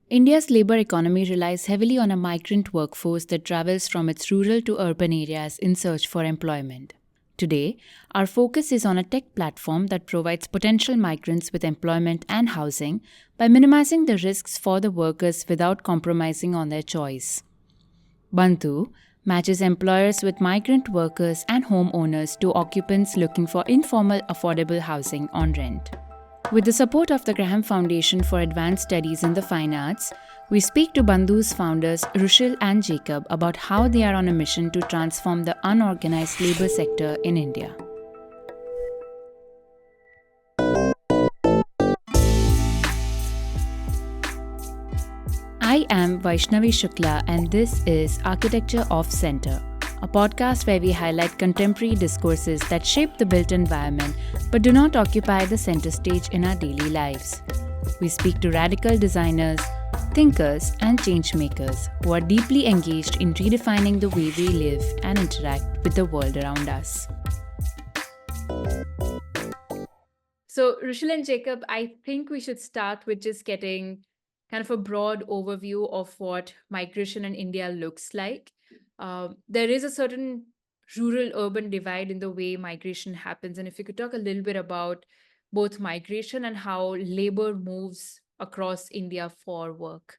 India's labor economy relies heavily on a migrant workforce that travels from its rural to urban areas in search for employment. Today, our focus is on a tech platform that provides potential migrants with employment and housing by minimizing the risks for the workers without compromising on their choice. Bandhu matches employers with migrant workers and homeowners to occupants looking for informal, affordable housing on rent. With the support of the Graham Foundation for Advanced Studies in the Fine Arts, we speak to Bandhu's founders Rushil and Jacob about how they are on a mission to transform the unorganized labor sector in India. I am Vaishnavi Shukla, and this is Architecture Off Center, a podcast where we highlight contemporary discourses that shape the built environment but do not occupy the center stage in our daily lives. We speak to radical designers, thinkers, and changemakers who are deeply engaged in redefining the way we live and interact with the world around us. So, Rushil and Jacob, I think we should start with just getting kind of a broad overview of what migration in India looks like. There is a certain rural urban divide in the way migration happens. And if you could talk a little bit about both migration and how labor moves across India for work.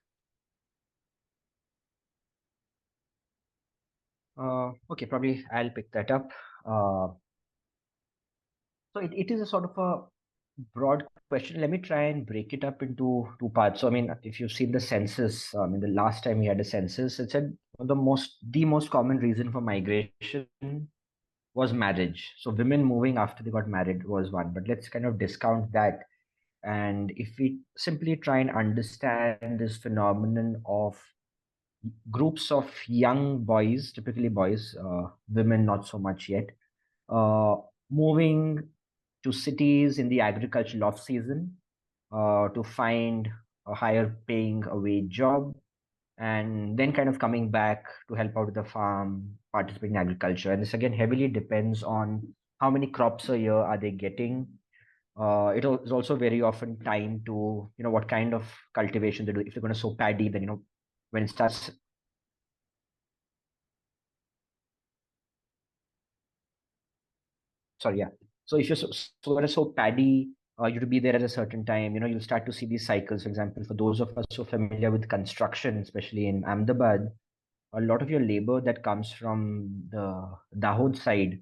Okay, probably I'll pick that up. Uh, so it is a sort of a broad question. Let me try and break it up into two parts. So I mean, if you've seen the census, in the last time we had a census, it said the most common reason for migration was marriage. So women moving after they got married was one. But let's kind of discount that. And if we simply try and understand this phenomenon of groups of young boys, typically boys, women not so much yet, uh, moving to cities in the agricultural off season to find a higher paying a wage job, and then kind of coming back to help out with the farm, participate in agriculture. And this again heavily depends on how many crops a year are they getting. Is also very often timed to what kind of cultivation they do. If they're going to sow paddy, then when it starts. Sorry, yeah. So if you're going to sow paddy, you to be there at a certain time. You'll start to see these cycles. For example, for those of us who are familiar with construction, especially in Ahmedabad, a lot of your labor that comes from the Dahod side,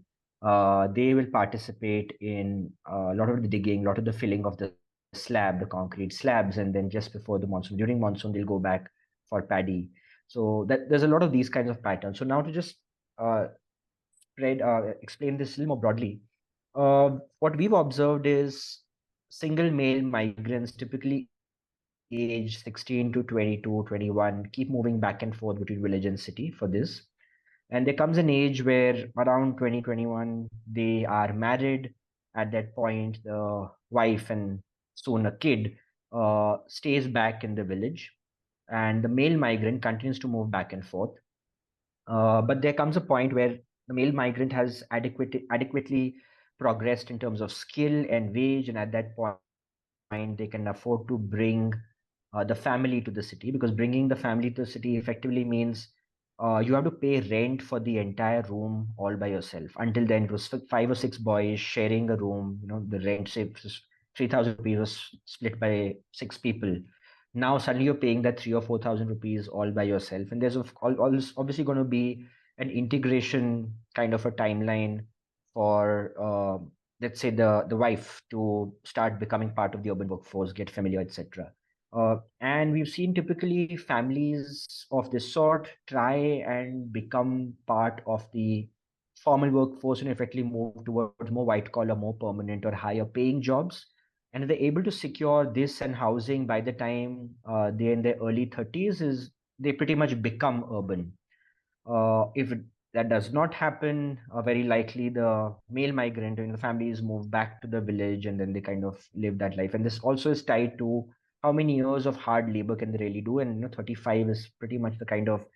they will participate in a lot of the digging, a lot of the filling of the slab, the concrete slabs, and then just before the monsoon, during monsoon, they'll go back for paddy. So that there's a lot of these kinds of patterns. So now to just uh, explain this a little more broadly, what we've observed is single male migrants, typically age 16 to 22, 21, keep moving back and forth between village and city for this. And there comes an age where around 2021, they are married. At that point, the wife and soon a kid stays back in the village, and the male migrant continues to move back and forth. But there comes a point where the male migrant has adequately progressed in terms of skill and wage, and at that point, they can afford to bring the family to the city, because bringing the family to the city effectively means you have to pay rent for the entire room all by yourself. Until then, it was five or six boys sharing a room. The rent, say, 3,000 rupees was split by six people. Now suddenly you're paying that 3 or 4 thousand rupees all by yourself, and there's obviously going to be an integration kind of a timeline for let's say the wife to start becoming part of the urban workforce, get familiar, etc. And we've seen typically families of this sort try and become part of the formal workforce and effectively move towards more white collar, more permanent or higher paying jobs. And if they're able to secure this and housing by the time they're in their early 30s, is they pretty much become urban. If that does not happen, very likely the male migrant in the families move back to the village, and then they kind of live that life. And this also is tied to how many years of hard labor can they really do. And 35 is pretty much the kind of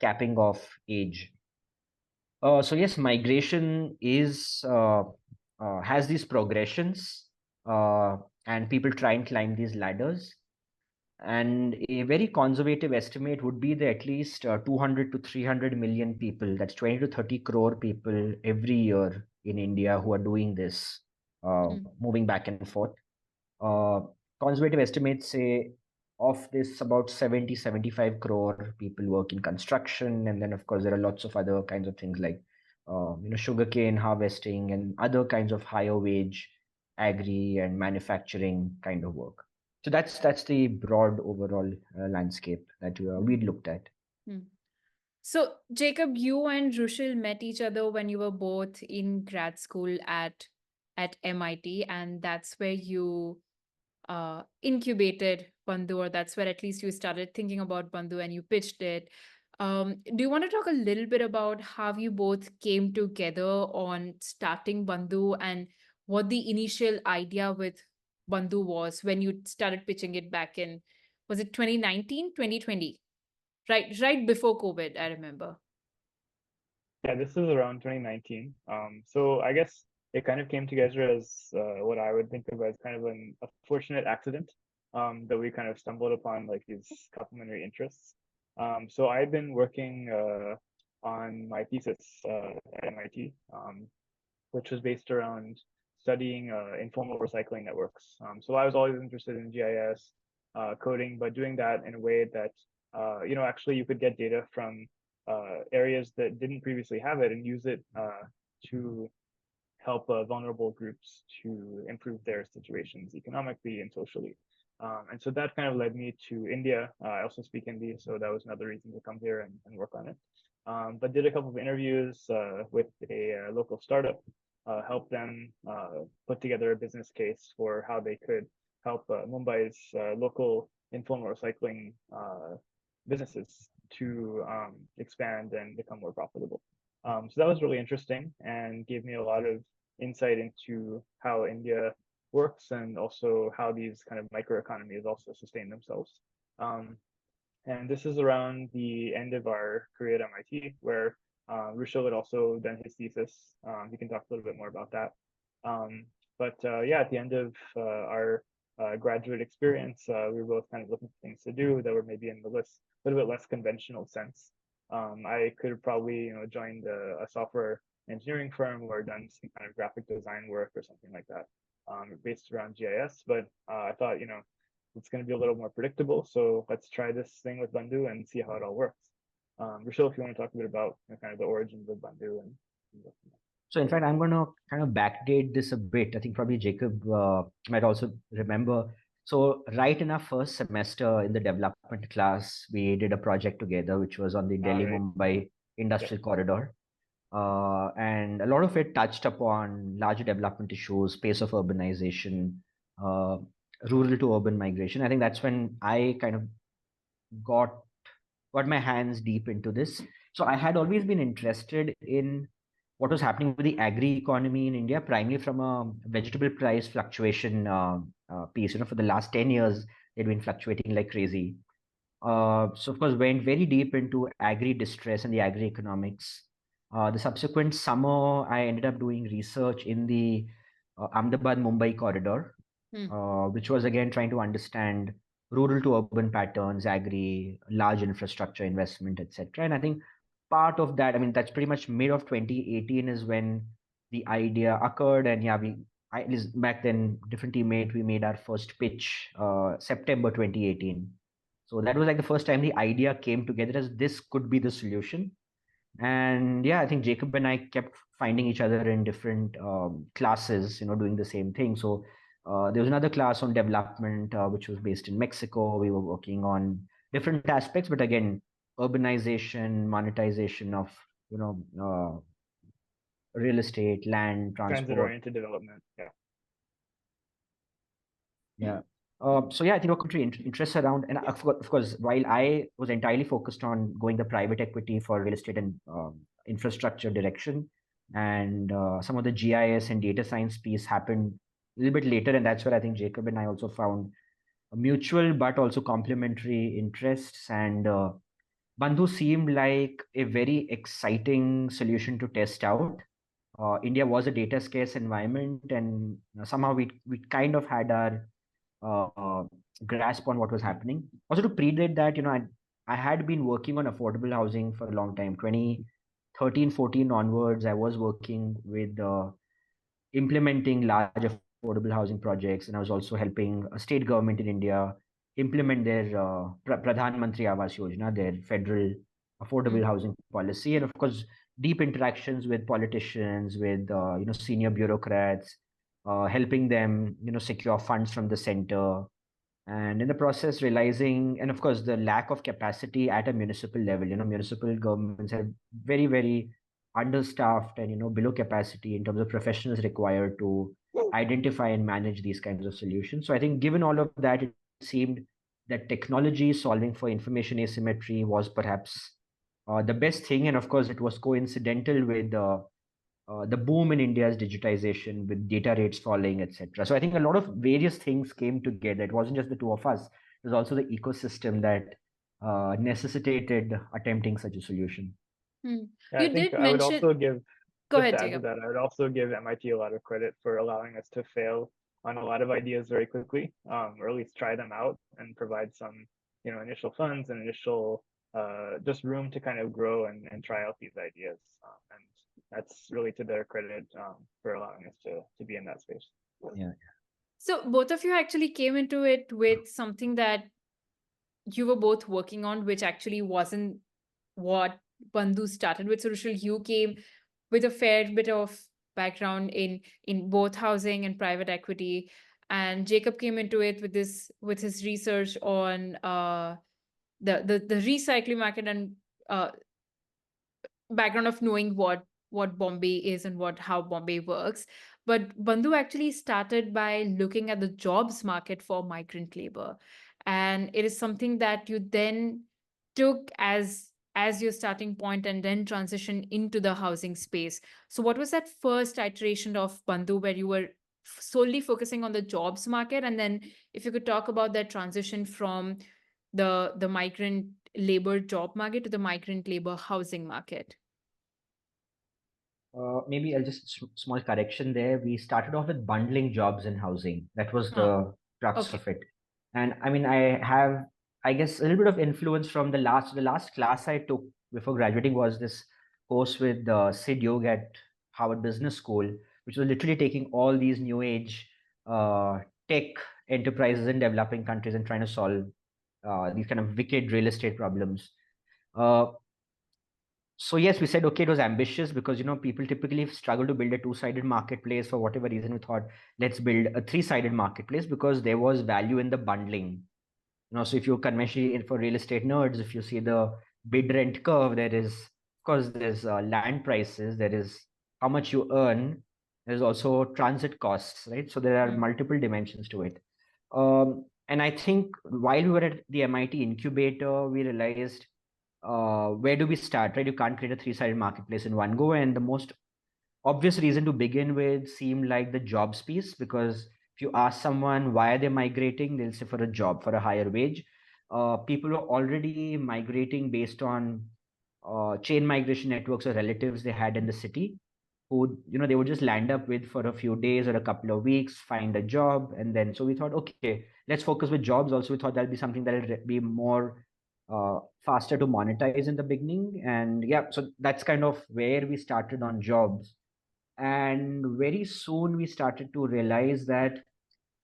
capping off age. So yes, migration is has these progressions, and people try and climb these ladders. And a very conservative estimate would be that at least 200 to 300 million people, that's 20 to 30 crore people every year in India who are doing this, moving back and forth. Uh, Conservative estimates say of this, about 70, 75 crore people work in construction. And then, of course, there are lots of other kinds of things like, sugarcane harvesting and other kinds of higher wage agri and manufacturing kind of work. So that's the broad overall landscape that we'd looked at. Hmm. So, Jacob, you and Rushil met each other when you were both in grad school at MIT, and that's where you incubated Bandhu, or that's where at least you started thinking about Bandhu and you pitched it. Do you want to talk a little bit about how you both came together on starting Bandhu and what the initial idea with Bandhu was when you started pitching it back in, was it 2019, 2020? Right before COVID, I remember. Yeah, this is around 2019. So I guess it kind of came together as what I would think of as kind of a fortunate accident that we kind of stumbled upon like these complementary interests. So I've been working on my thesis at MIT, which was based around studying informal recycling networks. So I was always interested in GIS, coding, but doing that in a way that actually you could get data from areas that didn't previously have it and use it to help vulnerable groups to improve their situations economically and socially. And so that kind of led me to India. I also speak Hindi, so that was another reason to come here and work on it. But did a couple of interviews with a local startup, helped them put together a business case for how they could help Mumbai's local informal recycling businesses to expand and become more profitable. So that was really interesting and gave me a lot of insight into how India works and also how these kind of microeconomies also sustain themselves. And this is around the end of our career at MIT, where Rushil had also done his thesis. He can talk a little bit more about that. But yeah, at the end of our graduate experience, we were both kind of looking for things to do that were maybe in the list, a little bit less conventional sense. I could have probably joined a software engineering firm or done some kind of graphic design work or something like that, based around GIS. But I thought, it's going to be a little more predictable. So let's try this thing with Bandhu and see how it all works. Rushil, if you want to talk a bit about kind of the origins of Bandhu and so in fact, I'm going to kind of backdate this a bit. I think probably Jacob might also remember. So right in our first semester in the development class, we did a project together, which was on the Delhi-Mumbai industrial corridor. And a lot of it touched upon larger development issues, pace of urbanization, rural to urban migration. I think that's when I kind of got my hands deep into this. So I had always been interested in what was happening with the agri economy in India, primarily from a vegetable price fluctuation piece. For the last 10 years, they'd been fluctuating like crazy. So of course, went very deep into agri distress and the agri economics. The subsequent summer, I ended up doing research in the Ahmedabad-Mumbai corridor, which was again trying to understand rural to urban patterns, agri, large infrastructure investment, etc. And I think part of that, I mean, that's pretty much mid of 2018 is when the idea occurred. And yeah, at least back then, different teammate, we made our first pitch, September 2018. So that was like the first time the idea came together as this could be the solution. And yeah, I think Jacob and I kept finding each other in different classes, doing the same thing. So there was another class on development, which was based in Mexico. We were working on different aspects, but again, urbanization, monetization of, real estate, land, transport. Transit-oriented development. Yeah. Yeah. So yeah, I think our country interests around, and of course, while I was entirely focused on going the private equity for real estate and infrastructure direction, and some of the GIS and data science piece happened a little bit later, and that's where I think Jacob and I also found a mutual but also complementary interests. And Bandhu seemed like a very exciting solution to test out. India was a data scarce environment, and somehow we kind of had our grasp on what was happening. Also, to predate that, I had been working on affordable housing for a long time. 2013, 14 onwards, I was working with implementing large affordable housing projects, and I was also helping a state government in India implement their Pradhan Mantri Awas Yojana, their federal affordable housing policy, and of course, deep interactions with politicians, with senior bureaucrats, helping them secure funds from the center, and in the process realizing, and of course the lack of capacity at a municipal level. Municipal governments are very, very understaffed and below capacity in terms of professionals required to identify and manage these kinds of solutions. So I think given all of that, it seemed that technology solving for information asymmetry was perhaps the best thing. And of course it was coincidental with the boom in India's digitization, with data rates falling, etc. So I think a lot of various things came together. It wasn't just the two of us; it was also the ecosystem that necessitated attempting such a solution. Yeah, I You think did I would mention. also give, Go just ahead, to add to Jacob. that, I would also give MIT a lot of credit for allowing us to fail on a lot of ideas very quickly, or at least try them out and provide some, initial funds and initial just room to kind of grow and try out these ideas. And that's really to their credit for allowing us to be in that space. Yeah. So both of you actually came into it with something that you were both working on, which actually wasn't what Bandhu started with. So Rushil, you came with a fair bit of background in both housing and private equity, and Jacob came into it with his research on the recycling market and uh, background of knowing what Bombay is and what how Bombay works. But Bandhu actually started by looking at the jobs market for migrant labor, and it is something that you then took as your starting point and then transition into the housing space. So what was that first iteration of Bandhu where you were solely focusing on the jobs market, and then if you could talk about that transition from the migrant labor job market to the migrant labor housing market? Maybe I'll just small correction there. We started off with bundling jobs and housing. That was Huh. the crux Okay. of it. And I mean, I have, I guess, a little bit of influence from the last class I took before graduating was this course with Sid Yog at Harvard Business School, which was literally taking all these new age uh, tech enterprises in developing countries and trying to solve these kind of wicked real estate problems. Uh, so yes, we said okay, it was ambitious because people typically struggle to build a two-sided marketplace. For whatever reason, we thought let's build a three-sided marketplace because there was value in the bundling. So if you're conventionally in for real estate nerds, if you see the bid rent curve, there is, of course, there's land prices, there is how much you earn, there's also transit costs, right? So there are multiple dimensions to it. And I think while we were at the MIT incubator, we realized where do we start, right? You can't create a three-sided marketplace in one go. And the most obvious reason to begin with seemed like the jobs piece, because if you ask someone why are they migrating, they'll say for a job, for a higher wage. People are already migrating based on chain migration networks or relatives they had in the city, who they would just land up with for a few days or a couple of weeks, find a job, and then so we thought, okay, let's focus with jobs. Also, we thought that'll be something that'll be more faster to monetize in the beginning. And yeah, so that's kind of where we started on jobs. And very soon we started to realize that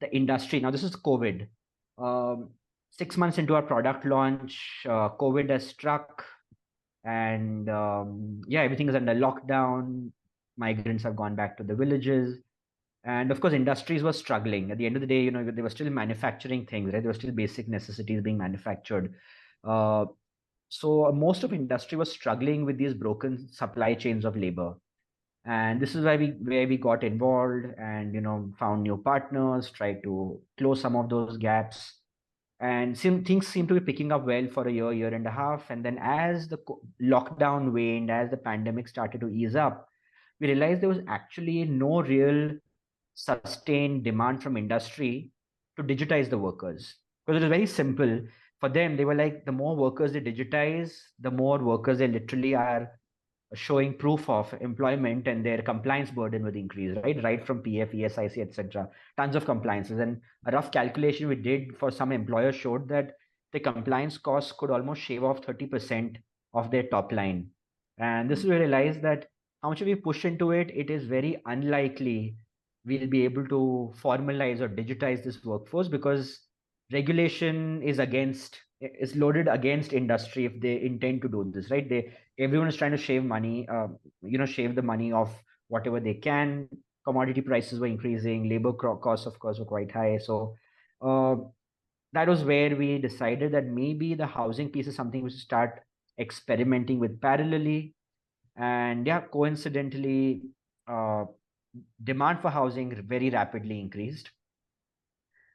the industry, now this is COVID, 6 months into our product launch, COVID has struck, and yeah, everything is under lockdown. Migrants have gone back to the villages, and of course industries were struggling. At the end of the day, they were still manufacturing things, right? There were still basic necessities being manufactured. uh, so most of industry was struggling with these broken supply chains of labor, and this is where we got involved and found new partners, tried to close some of those gaps. And things seem to be picking up well for a year and a half. And then as the lockdown waned, as the pandemic started to ease up, we realized there was actually no real sustained demand from industry to digitize the workers, because it was very simple for them. They were like, the more workers they digitize, the more workers they literally are showing proof of employment, and their compliance burden would increase, right from PF, ESIC, etc. Tons of compliances. And a rough calculation we did for some employers showed that the compliance costs could almost shave off 30% of their top line. And this is where we realized that how much we push into it, it is very unlikely we'll be able to formalize or digitize this workforce, because regulation is loaded against industry if they intend to do this, right? Everyone is trying to shave money, shave the money of whatever they can. Commodity prices were increasing, labor costs of course were quite high. So uh, that was where we decided that maybe the housing piece is something we should start experimenting with parallelly. And yeah, coincidentally, uh, demand for housing very rapidly increased.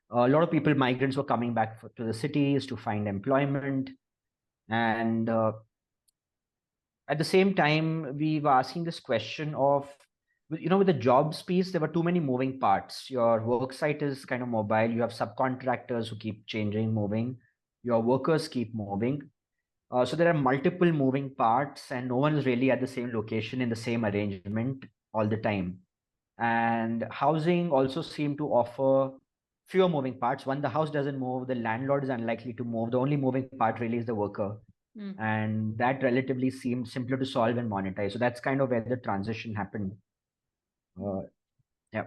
A lot of people, migrants, were coming back to the cities to find employment. And at the same time, we were asking this question of, with the jobs piece, there were too many moving parts. Your work site is kind of mobile. You have subcontractors who keep changing, moving. Your workers keep moving. So there are multiple moving parts, and no one is really at the same location in the same arrangement all the time. And housing also seemed to offer fewer moving parts. When the house doesn't move, the landlord is unlikely to move. The only moving part really is the worker. And that relatively seemed simpler to solve and monetize. So that's kind of where the transition happened. Yeah.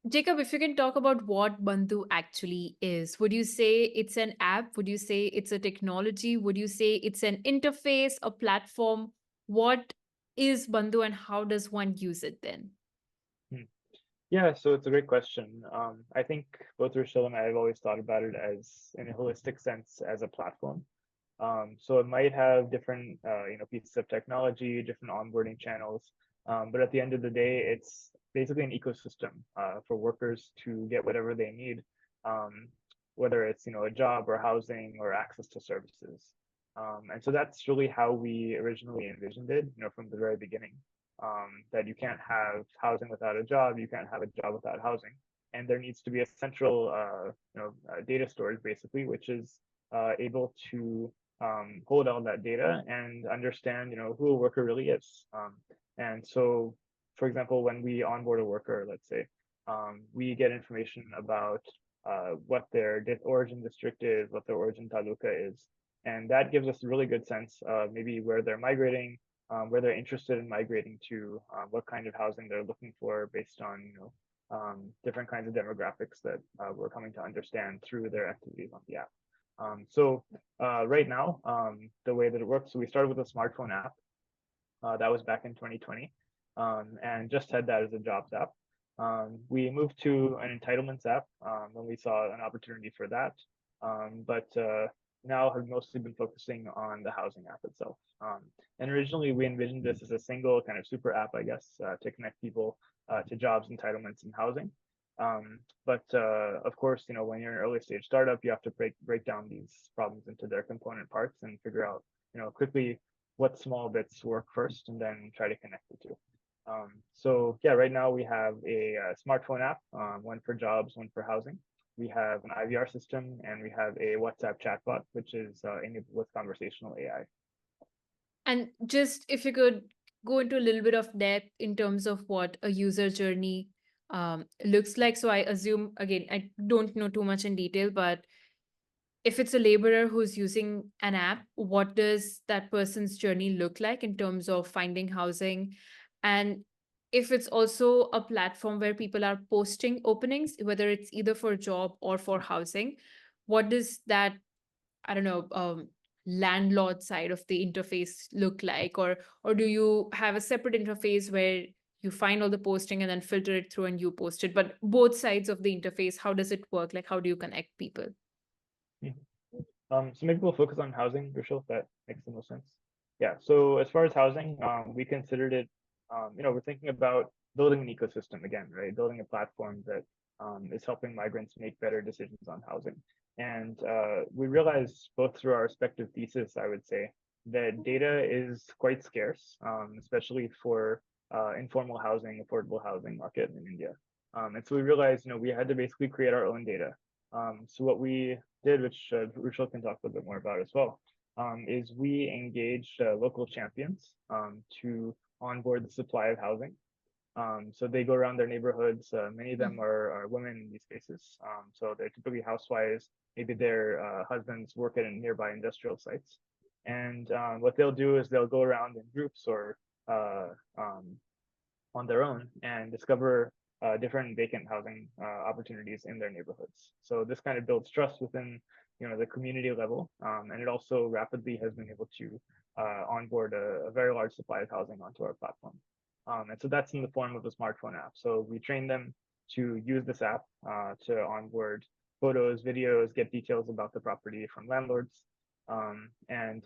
Jacob, if you can talk about what Bandhu actually is, would you say it's an app? Would you say it's a technology? Would you say it's an interface, a platform? What is Bandhu and how does one use it then? Yeah, so it's a great question. I think both Rushil and I have always thought about it as, in a holistic sense, as a platform. So it might have different, pieces of technology, different onboarding channels, but at the end of the day, it's basically an ecosystem for workers to get whatever they need, whether it's a job or housing or access to services. And so that's really how we originally envisioned it, from the very beginning. That you can't have housing without a job, you can't have a job without housing, and there needs to be a central, data storage basically, which is able to hold all that data and understand, who a worker really is. And so, for example, when we onboard a worker, let's say, we get information about what their origin district is, what their origin taluka is, and that gives us a really good sense of maybe where they're migrating, where they're interested in migrating to, what kind of housing they're looking for based on, different kinds of demographics that we're coming to understand through their activities on the app. So right now, the way that it works, so we started with a smartphone app. That was back in 2020, and just had that as a jobs app. We moved to an entitlements app when we saw an opportunity for that. But now have mostly been focusing on the housing app itself. And originally we envisioned this as a single kind of super app, I guess, to connect people to jobs, entitlements, and housing. But of course, when you're an early stage startup, you have to break down these problems into their component parts and figure out, quickly what small bits work first, and then try to connect the two. So yeah, right now we have a smartphone app, one for jobs, one for housing. We have an IVR system, and we have a WhatsApp chatbot, which is enabled with conversational AI. And just if you could go into a little bit of depth in terms of what a user journey looks like. So I assume, again, I don't know too much in detail, but if it's a laborer who's using an app, what does that person's journey look like in terms of finding housing? And if it's also a platform where people are posting openings, whether it's either for a job or for housing, what does that, I don't know, landlord side of the interface look like? Or do you have a separate interface where you find all the posting and then filter it through and you post it? But both sides of the interface, how does it work? Like, how do you connect people? So maybe we'll focus on housing, Rushil, if that makes the most sense. Yeah, so as far as housing, we considered it, we're thinking about building an ecosystem again, right? Building a platform that is helping migrants make better decisions on housing. And we realized both through our respective thesis, I would say, that data is quite scarce, especially for informal housing, affordable housing market in India. And so we realized, we had to basically create our own data. So what we did, which Rushil can talk a little bit more about as well, is we engage local champions to onboard the supply of housing. So they go around their neighborhoods. Many of them are women in these cases. So they're typically housewives. Maybe their husbands work at nearby industrial sites. And what they'll do is they'll go around in groups or on their own and discover different vacant housing opportunities in their neighborhoods. So this kind of builds trust within the community level, and it also rapidly has been able to onboard a very large supply of housing onto our platform. And so that's in the form of a smartphone app. So we train them to use this app to onboard photos, videos, get details about the property from landlords, and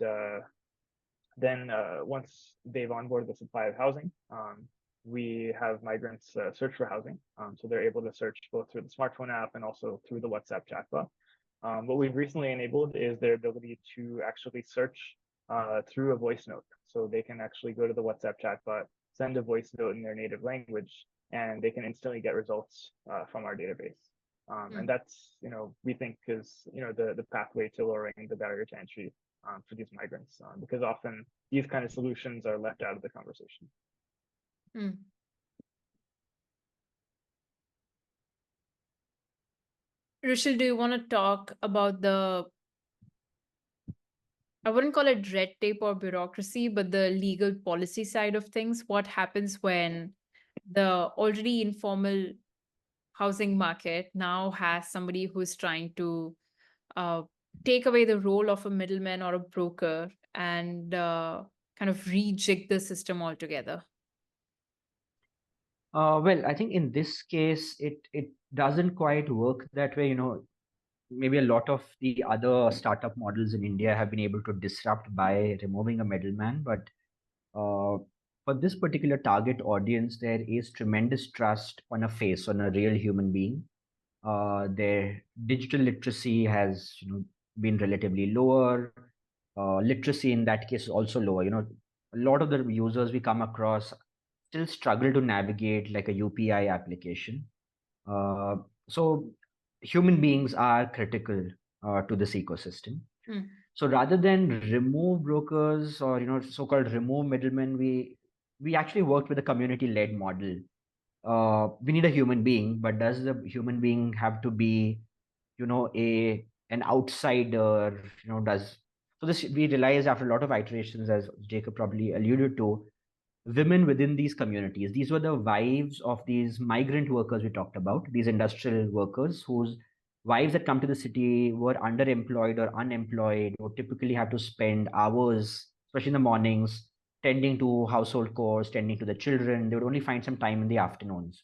then once they've onboarded the supply of housing, we have migrants search for housing. So they're able to search both through the smartphone app and also through the WhatsApp chatbot. What we've recently enabled is their ability to actually search through a voice note. So they can actually go to the WhatsApp chatbot, send a voice note in their native language, and they can instantly get results from our database. And that's, we think is, the pathway to lowering the barrier to entry for these migrants, because often these kind of solutions are left out of the conversation. Rushil, do you want to talk about I wouldn't call it red tape or bureaucracy, but the legal policy side of things? What happens when the already informal housing market now has somebody who's trying to take away the role of a middleman or a broker and kind of rejig the system altogether? Well, I think in this case, it doesn't quite work that way. Maybe a lot of the other startup models in India have been able to disrupt by removing a middleman. But for this particular target audience, there is tremendous trust on a face, on a real human being. Their digital literacy has been relatively lower. Literacy in that case is also lower. A lot of the users we come across still struggle to navigate like a UPI application. So human beings are critical to this ecosystem. So rather than remove brokers or so-called remove middlemen, we actually worked with a community-led model. We need a human being, but does the human being have to be an outsider? Does so this we realized after a lot of iterations, as Jacob probably alluded to, women within these communities. These were the wives of these migrant workers we talked about, these industrial workers whose wives that come to the city were underemployed or unemployed, or typically have to spend hours, especially in the mornings, tending to household chores, tending to the children. They would only find some time in the afternoons.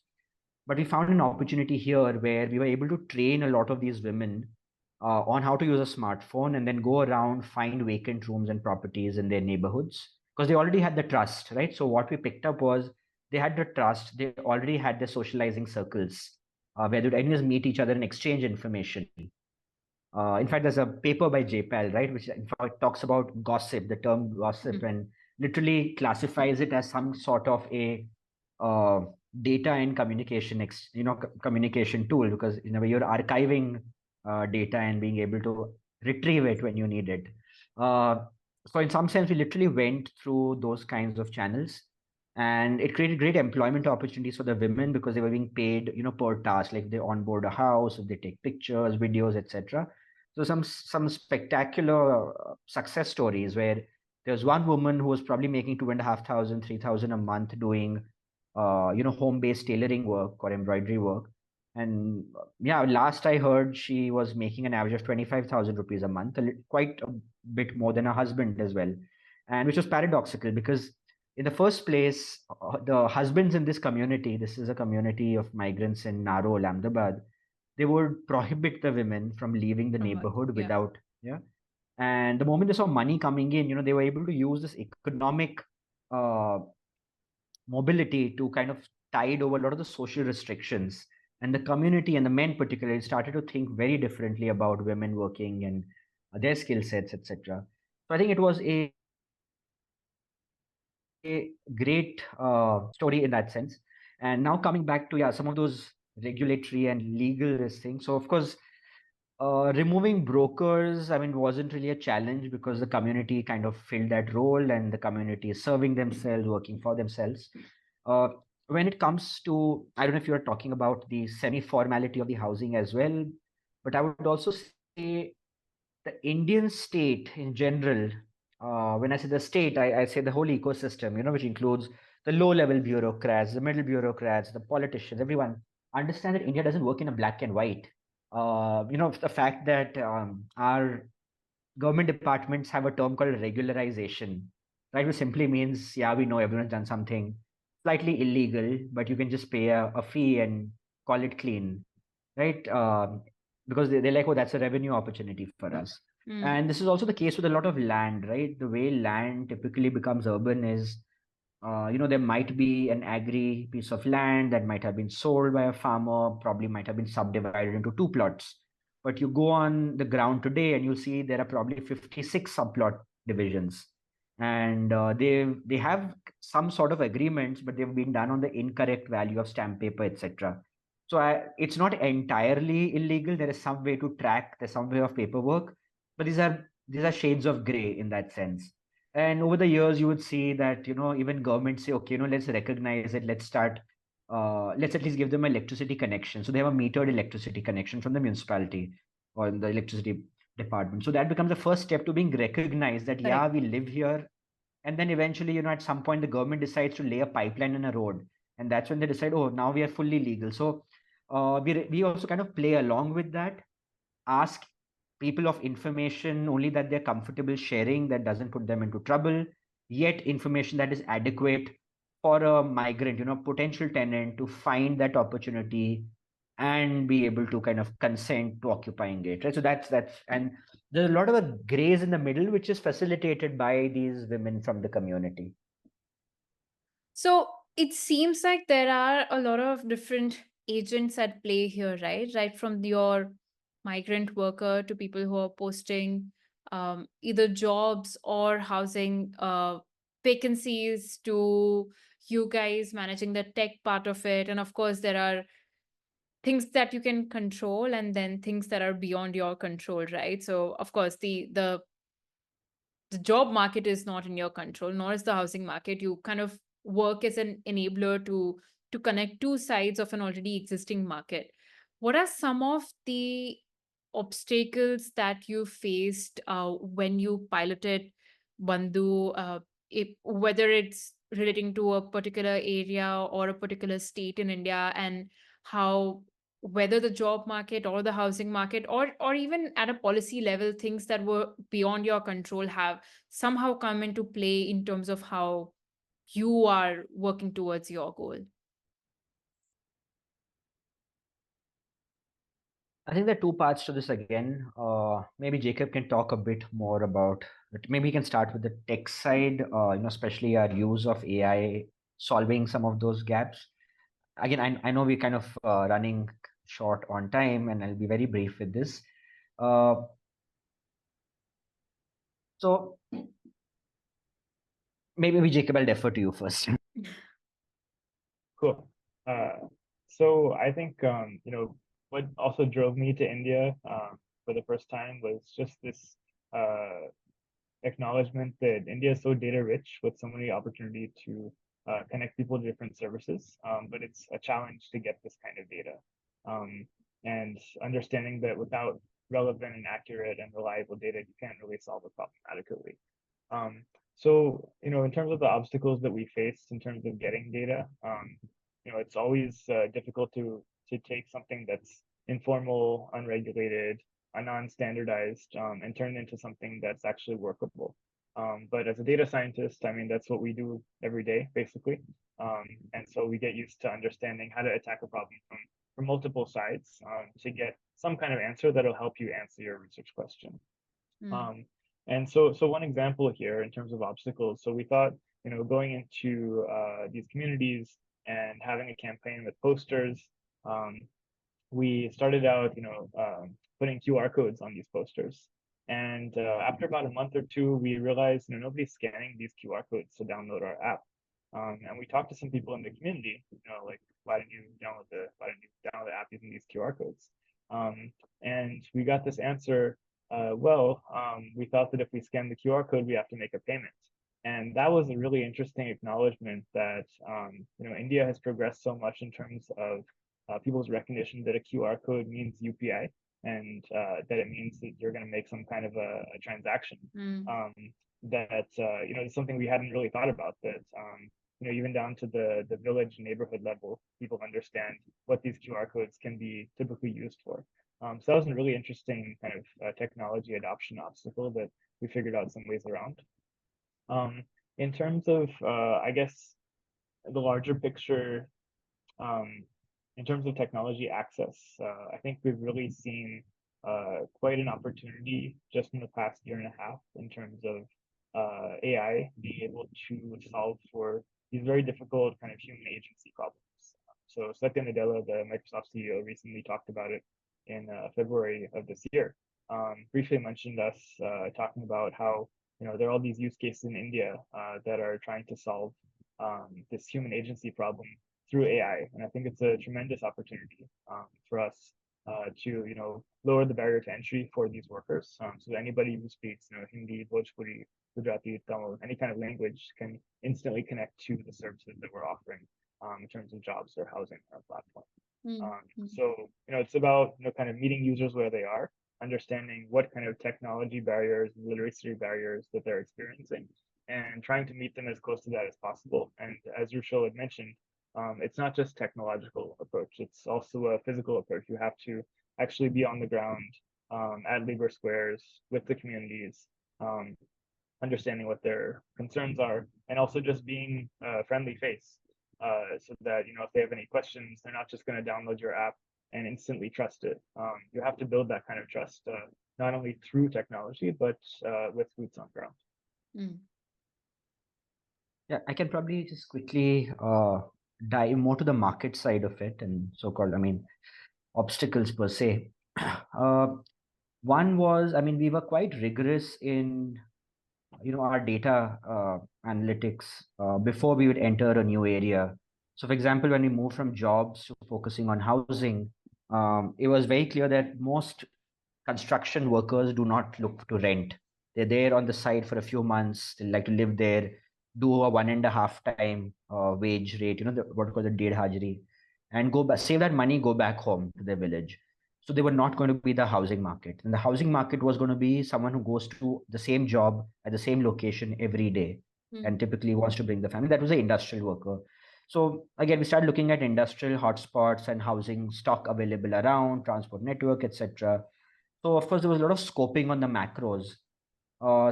But we found an opportunity here where we were able to train a lot of these women on how to use a smartphone and then go around, find vacant rooms and properties in their neighborhoods because they already had the trust, right? So what we picked up was they had the trust, they already had their socializing circles where they would anyways meet each other and exchange information. In fact, there's a paper by JPAL, right, which in fact talks about gossip, the term gossip, and literally classifies it as some sort of a data and communication, communication tool, because in a way you're archiving data and being able to retrieve it when you need it. So in some sense, we literally went through those kinds of channels, and it created great employment opportunities for the women because they were being paid, per task, like they onboard a house, if they take pictures, videos, etc. So some spectacular success stories where there's one woman who was probably making 2,500, 3,000 a month doing, home-based tailoring work or embroidery work. And yeah, last I heard, she was making an average of 25,000 rupees a month, quite a bit more than her husband as well. And which was paradoxical because in the first place, the husbands in this community, this is a community of migrants in Narol, Ahmedabad, they would prohibit the women from leaving the neighborhood without, and the moment they saw money coming in, they were able to use this economic mobility to kind of tide over a lot of the social restrictions. And the community and the men particularly started to think very differently about women working and their skill sets, etc. So I think it was a great story in that sense. And now coming back to some of those regulatory and legal things. So of course, Removing brokers, I mean, wasn't really a challenge because the community kind of filled that role and the community is serving themselves, working for themselves. Uh, when it comes to, I don't know if you're talking about the semi-formality of the housing as well, but I would also say the Indian state in general, when I say the state, I say the whole ecosystem, which includes the low level bureaucrats, the middle bureaucrats, the politicians, everyone, understand that India doesn't work in a black and white. The fact that our government departments have a term called regularization, right? Which simply means, yeah, we know everyone's done something slightly illegal, but you can just pay a fee and call it clean, right? Because they're like, oh, that's a revenue opportunity for us. And this is also the case with a lot of land, right? The way land typically becomes urban is, there might be an agri piece of land that might have been sold by a farmer, probably might have been subdivided into two plots. But you go on the ground today and you'll see there are probably 56 subplot divisions. And they have some sort of agreements, but they've been done on the incorrect value of stamp paper, etc. So it's not entirely illegal. There is some way to track, there's some way of paperwork, but these are shades of gray in that sense. And over the years, you would see that, even governments say, okay, let's recognize it. Let's at least give them an electricity connection. So they have a metered electricity connection from the municipality or the electricity department. So that becomes the first step to being recognized that, yeah, Correct. we live here. And then eventually, at some point, the government decides to lay a pipeline in a road. And that's when they decide, oh, now we are fully legal. So we also kind of play along with that, ask people of information only that they're comfortable sharing, that doesn't put them into trouble, yet information that is adequate for a migrant, potential tenant to find that opportunity and be able to kind of consent to occupying it, right? So and there's a lot of a grays in the middle, which is facilitated by these women from the community. So it seems like there are a lot of different agents at play here, right? Right from your migrant worker to people who are posting either jobs or housing vacancies to you guys managing the tech part of it. And of course, there are things that you can control and then things that are beyond your control, right? So of course, the job market is not in your control, nor is the housing market. You kind of work as an enabler to connect two sides of an already existing market. What are some of the obstacles that you faced when you piloted Bandhu, whether it's relating to a particular area or a particular state in India, and how whether the job market or the housing market or even at a policy level, things that were beyond your control have somehow come into play in terms of how you are working towards your goal? I think there are two parts to this again. Maybe Jacob can talk a bit more about it. Maybe he can start with the tech side, especially our use of AI solving some of those gaps. Again, I know we're kind of running short on time, and I'll be very brief with this. Uh, so maybe Jacob, I'll defer to you first. Cool. So I think what also drove me to India for the first time was just this acknowledgement that India is so data rich with so many opportunity to connect people to different services, but it's a challenge to get this kind of data. And understanding that without relevant and accurate and reliable data, you can't really solve a problem adequately. So, in terms of the obstacles that we face in terms of getting data, it's always difficult to take something that's informal, unregulated, non-standardized, and turn it into something that's actually workable. But as a data scientist, I mean, that's what we do every day, basically. And so we get used to understanding how to attack a problem from multiple sides to get some kind of answer that'll help you answer your research question. And so one example here in terms of obstacles. So we thought, going into these communities and having a campaign with posters, we started out, putting QR codes on these posters. And after about a month or two, we realized, nobody's scanning these QR codes to download our app. And we talked to some people in the community, like, why didn't you download the app using these QR codes? And we got this answer, we thought that if we scan the QR code, we have to make a payment. And that was a really interesting acknowledgement that, India has progressed so much in terms of people's recognition that a QR code means UPI, and that it means that you're going to make some kind of a transaction. That is something we hadn't really thought about. That even down to the village neighborhood level, people understand what these QR codes can be typically used for. So that was a really interesting kind of technology adoption obstacle that we figured out some ways around. In terms of, I guess, the larger picture, in terms of technology access, I think we've really seen quite an opportunity just in the past year and a half in terms of AI being able to solve for these very difficult kind of human agency problems. So Satya Nadella, the Microsoft CEO, recently talked about it in February of this year. Briefly mentioned us talking about how there are all these use cases in India that are trying to solve this human agency problem through AI, and I think it's a tremendous opportunity for us to lower the barrier to entry for these workers. So that anybody who speaks Hindi, Bhojpuri, Gujarati, Tamil, any kind of language can instantly connect to the services that we're offering in terms of jobs or housing on our platform. So it's about kind of meeting users where they are, understanding what kind of technology barriers, literacy barriers that they're experiencing, and trying to meet them as close to that as possible. And as Rushil had mentioned, it's not just technological approach, it's also a physical approach. You have to actually be on the ground at labor squares with the communities, understanding what their concerns are, and also just being a friendly face, so that if they have any questions, they're not just going to download your app and instantly trust it. You have to build that kind of trust, not only through technology, but with boots on ground. Yeah, I can probably just quickly dive more to the market side of it and so-called, obstacles per se. One was, we were quite rigorous in, our data analytics before we would enter a new area. So, for example, when we moved from jobs to focusing on housing, it was very clear that most construction workers do not look to rent. They're there on the side for a few months. They like to live there, do a 1.5 time wage rate, what we call the dead hajri, and go back, save that money, go back home to their village. So they were not going to be the housing market. And the housing market was going to be someone who goes to the same job at the same location every day and typically wants to bring the family. That was an industrial worker. So again, we started looking at industrial hotspots and housing stock available around, transport network, etc. So of course, there was a lot of scoping on the macros.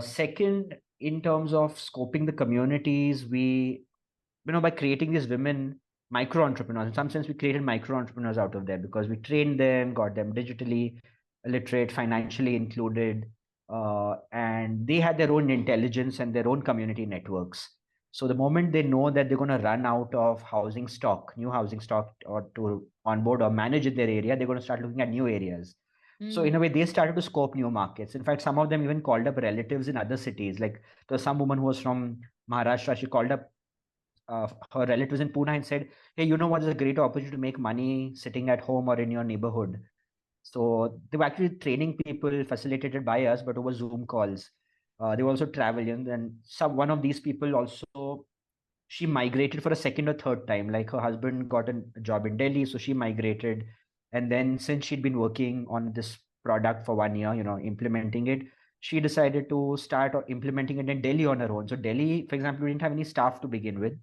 Second, in terms of scoping the communities, we, by creating these women micro entrepreneurs, in some sense, we created micro entrepreneurs out of there because we trained them, got them digitally literate, financially included, and they had their own intelligence and their own community networks. So the moment they know that they're going to run out of housing stock, new housing stock, or to onboard or manage in their area, they're going to start looking at new areas. So in a way, they started to scope new markets. In fact, some of them even called up relatives in other cities. Like there was some woman who was from Maharashtra. She called up her relatives in Pune and said, "Hey, you know what? There's a great opportunity to make money sitting at home or in your neighborhood." So they were actually training people facilitated by us, but over Zoom calls. They were also traveling, and one of these people also, she migrated for a second or third time. Like her husband got a job in Delhi, so she migrated. And then since she'd been working on this product for 1 year, implementing it, she decided to start implementing it in Delhi on her own. So Delhi, for example, we didn't have any staff to begin with,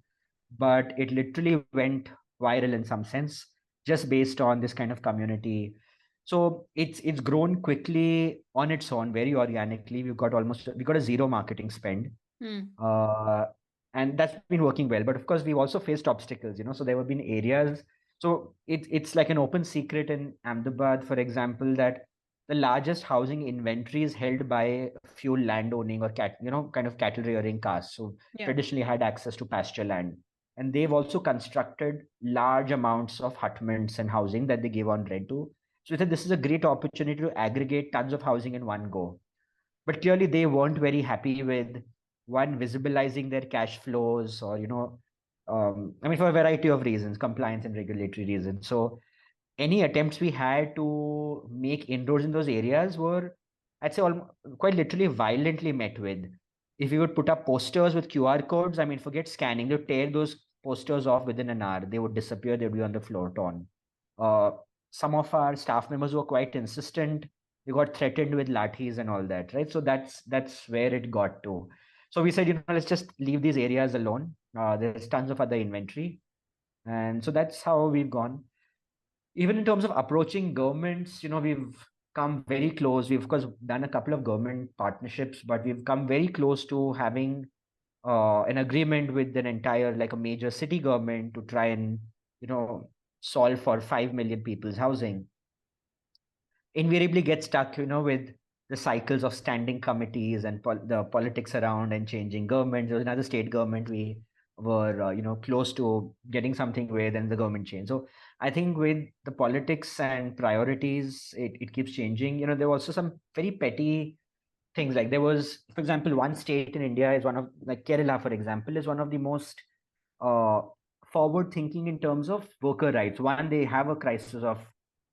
but it literally went viral in some sense, just based on this kind of community. So it's grown quickly on its own, very organically. We got a zero marketing spend. And that's been working well. But of course, we've also faced obstacles, so there have been areas. So it's like an open secret in Ahmedabad, for example, that the largest housing inventory is held by a few landowning or kind of cattle rearing castes. So traditionally had access to pasture land. And they've also constructed large amounts of hutments and housing that they give on rent to. So we said this is a great opportunity to aggregate tons of housing in one go. But clearly they weren't very happy with visibilizing their cash flows or, for a variety of reasons, compliance and regulatory reasons. So any attempts we had to make inroads in those areas were, I'd say, quite literally violently met with. If we would put up posters with QR codes, I mean, forget scanning, they would tear those posters off within an hour. They would disappear, they'd be on the floor torn. Uh, some of our staff members were quite insistent. They got threatened with lathis and all that, right? So that's where it got to. So we said, let's just leave these areas alone. There's tons of other inventory. And so that's how we've gone. Even in terms of approaching governments, we've come very close. We've, of course, done a couple of government partnerships, but we've come very close to having an agreement with an entire, like a major city government to try and, solve for 5 million people's housing. Invariably get stuck, with the cycles of standing committees and the politics around and changing governments. There was another state government we were, close to getting something with, and the government changed. So I think with the politics and priorities, it keeps changing. There were also some very petty things. Like there was, for example, one state in India is one of, like Kerala, for example, is one of the most uh, forward thinking in terms of worker rights. One, they have a crisis of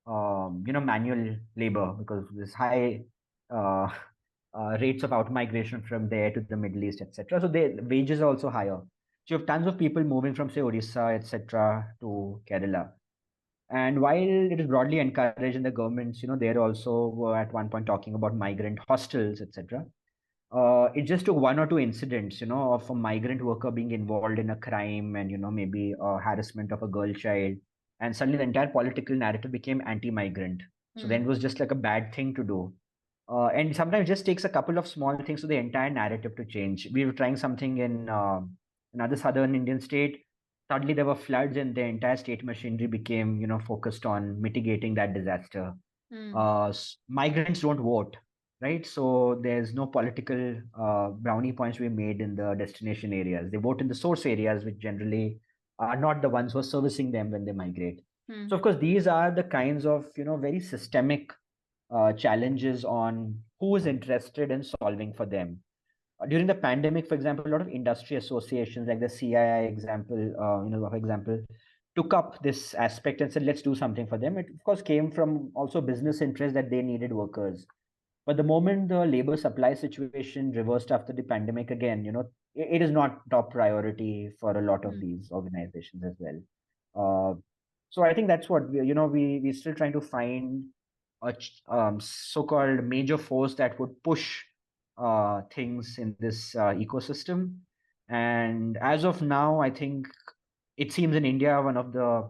manual labor because there's high uh, rates of out migration from there to the Middle East, etc. So their wages are also higher. So you have tons of people moving from, say, Odisha, etc., to Kerala. And while it is broadly encouraged in the governments, they're also were at one point talking about migrant hostels, etc. It just took one or two incidents, of a migrant worker being involved in a crime and, maybe harassment of a girl child. And suddenly the entire political narrative became anti-migrant. So then it was just like a bad thing to do. And sometimes it just takes a couple of small things for the entire narrative to change. We were trying something in another southern Indian state. Suddenly there were floods and the entire state machinery became, focused on mitigating that disaster. Migrants don't vote, right? So there's no political brownie points we made in the destination areas. They vote in the source areas, which generally are not the ones who are servicing them when they migrate. So of course, these are the kinds of, very systemic challenges on who is interested in solving for them. During the pandemic, for example, a lot of industry associations, like the CII example, for example, took up this aspect and said, let's do something for them. It, of course, came from also business interest that they needed workers. But the moment the labor supply situation reversed after the pandemic again, it is not top priority for a lot of these organizations as well. So I think that's what we're still trying to find a so-called major force that would push things in this ecosystem. And as of now, I think it seems in India, one of the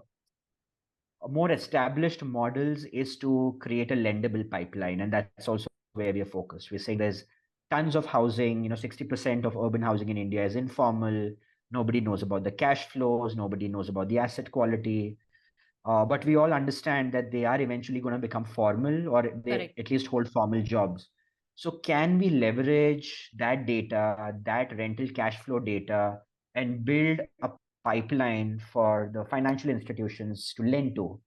more established models is to create a lendable pipeline. And that's also where we are focused. We're saying there's tons of housing, 60% of urban housing in India is informal. Nobody knows about the cash flows. Nobody knows about the asset quality. But we all understand that they are eventually going to become formal, or they Correct. at least hold formal jobs. So can we leverage that data, that rental cash flow data, and build a pipeline for the financial institutions to lend to?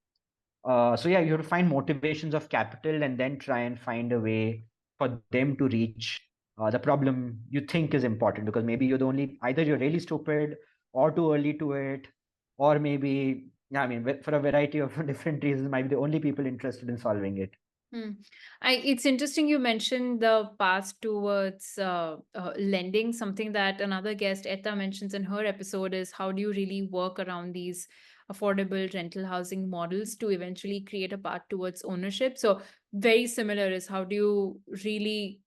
So yeah, you have to find motivations of capital and then try and find a way for them to reach the problem you think is important, because maybe you're the only, either you're really stupid or too early to it, or maybe, yeah, I mean, for a variety of different reasons, might be the only people interested in solving it. It's interesting you mentioned the path towards lending. Something that another guest, Etta, mentions in her episode is how do you really work around these affordable rental housing models to eventually create a path towards ownership. So very similar is how do you really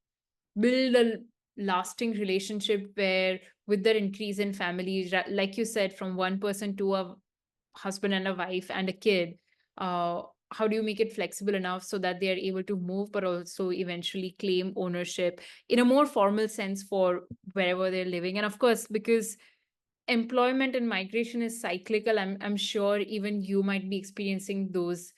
build a lasting relationship where with the increase in families, like you said, from one person to a husband and a wife and a kid, uh, how do you make it flexible enough so that they are able to move but also eventually claim ownership in a more formal sense for wherever they're living? And of course, because employment and migration is cyclical, I'm sure even you might be experiencing those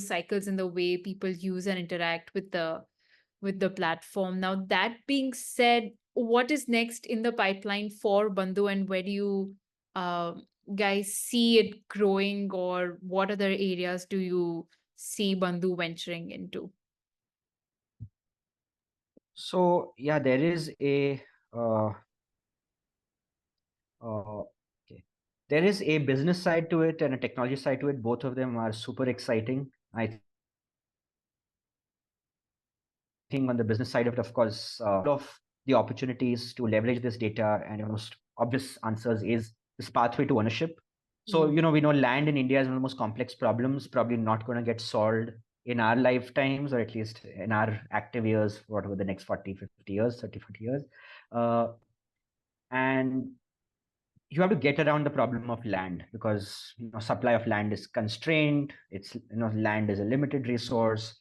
cycles in the way people use and interact with the platform. Now, that being said, what is next in the pipeline for Bandhu, and where do you uh, guys see it growing, or what other areas do you see Bandhu venturing into? So yeah, there is a okay. there is a business side to it and a technology side to it. Both of them are super exciting. I think on the business side of it, of course, of the opportunities to leverage this data, and the most obvious answers is this pathway to ownership. So, we know land in India is one of the most complex problems, probably not going to get solved in our lifetimes, or at least in our active years, whatever the next 40, 50 years, 30, 40 years. And you have to get around the problem of land, because supply of land is constrained. It's land is a limited resource.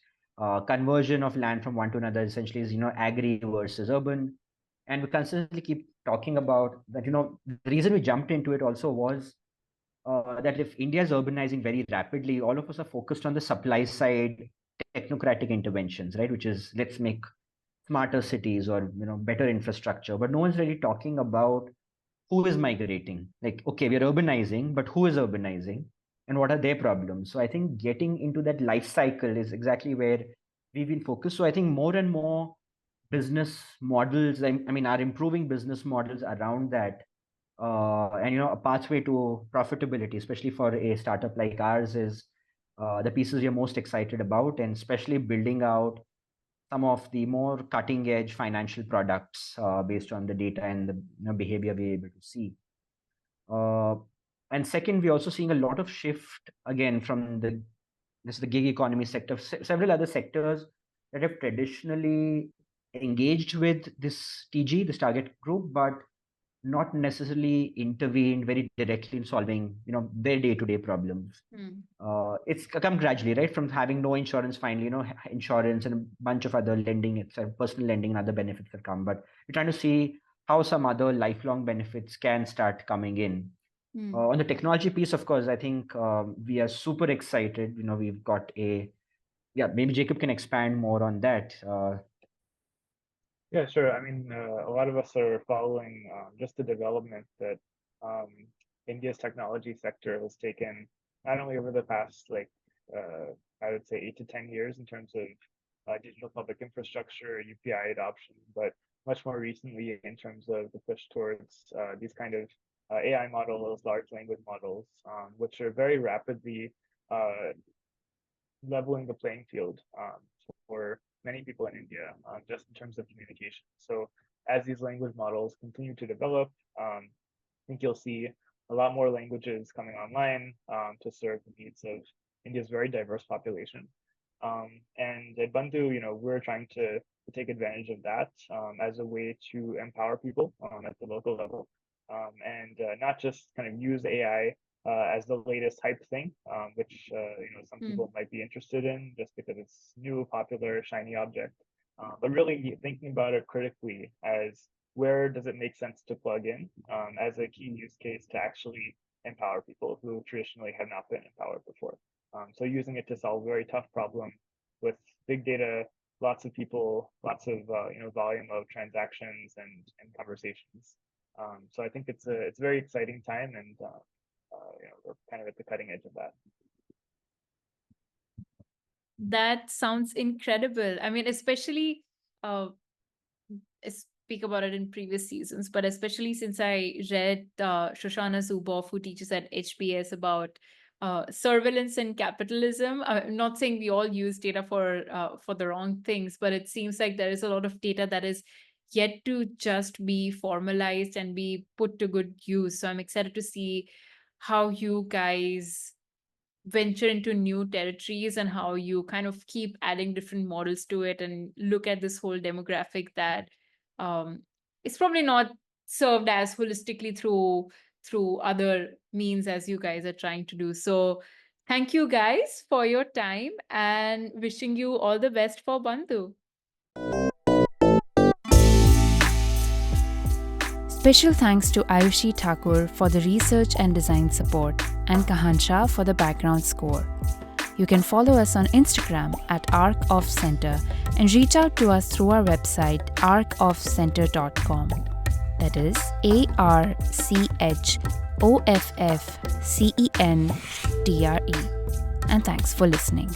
Conversion of land from one to another essentially is agri versus urban, and we consistently keep talking about that. The reason we jumped into it also was that if India is urbanizing very rapidly, all of us are focused on the supply side technocratic interventions, right? Which is, let's make smarter cities or better infrastructure, but no one's really talking about who is migrating. Like, okay, we're urbanizing, but who is urbanizing and what are their problems? So I think getting into that life cycle is exactly where we've been focused. So I think more and more business models, I mean, are improving business models around that. And a pathway to profitability, especially for a startup like ours, is the pieces we are most excited about, and especially building out some of the more cutting edge financial products based on the data and the behavior we're able to see. And second, we're also seeing a lot of shift again from the gig economy sector, several other sectors that have traditionally engaged with this TG, this target group, but not necessarily intervened very directly in solving their day-to-day problems. It's come gradually, right? From having no insurance, finally insurance and a bunch of other lending, it's personal lending and other benefits have come, but we're trying to see how some other lifelong benefits can start coming in. On the technology piece, of course, I think we are super excited. We've got maybe Jacob can expand more on that. Yeah, sure. I mean, a lot of us are following just the development that India's technology sector has taken, not only over the past, I would say 8 to 10 years in terms of digital public infrastructure, UPI adoption, but much more recently in terms of the push towards these kind of AI models, large language models, which are very rapidly leveling the playing field for many people in India, just in terms of communication. So as these language models continue to develop, I think you'll see a lot more languages coming online to serve the needs of India's very diverse population. And at Bandhu, we're trying to take advantage of that as a way to empower people at the local level, and not just kind of use AI as the latest hype thing, which some people might be interested in just because it's new, popular, shiny object, but really thinking about it critically as where does it make sense to plug in as a key use case to actually empower people who traditionally have not been empowered before. So using it to solve a very tough problem with big data, lots of people, lots of volume of transactions and conversations. So I think it's a very exciting time, and we're kind of at the cutting edge of that. That sounds incredible. I mean, especially I speak about it in previous seasons, but especially since I read Shoshana Zuboff, who teaches at HBS, about surveillance and capitalism. I'm not saying we all use data for the wrong things, but it seems like there is a lot of data that is yet to just be formalized and be put to good use. So I'm excited to see how you guys venture into new territories and how you kind of keep adding different models to it and look at this whole demographic that is probably not served as holistically through other means as you guys are trying to do. So thank you guys for your time and wishing you all the best for Bandhu. Special thanks to Ayushi Thakur for the research and design support, and Kahan Shah for the background score. You can follow us on Instagram at arcofcenter and reach out to us through our website arcofcenter.com. That is ARCHOFFCENTRE. And thanks for listening.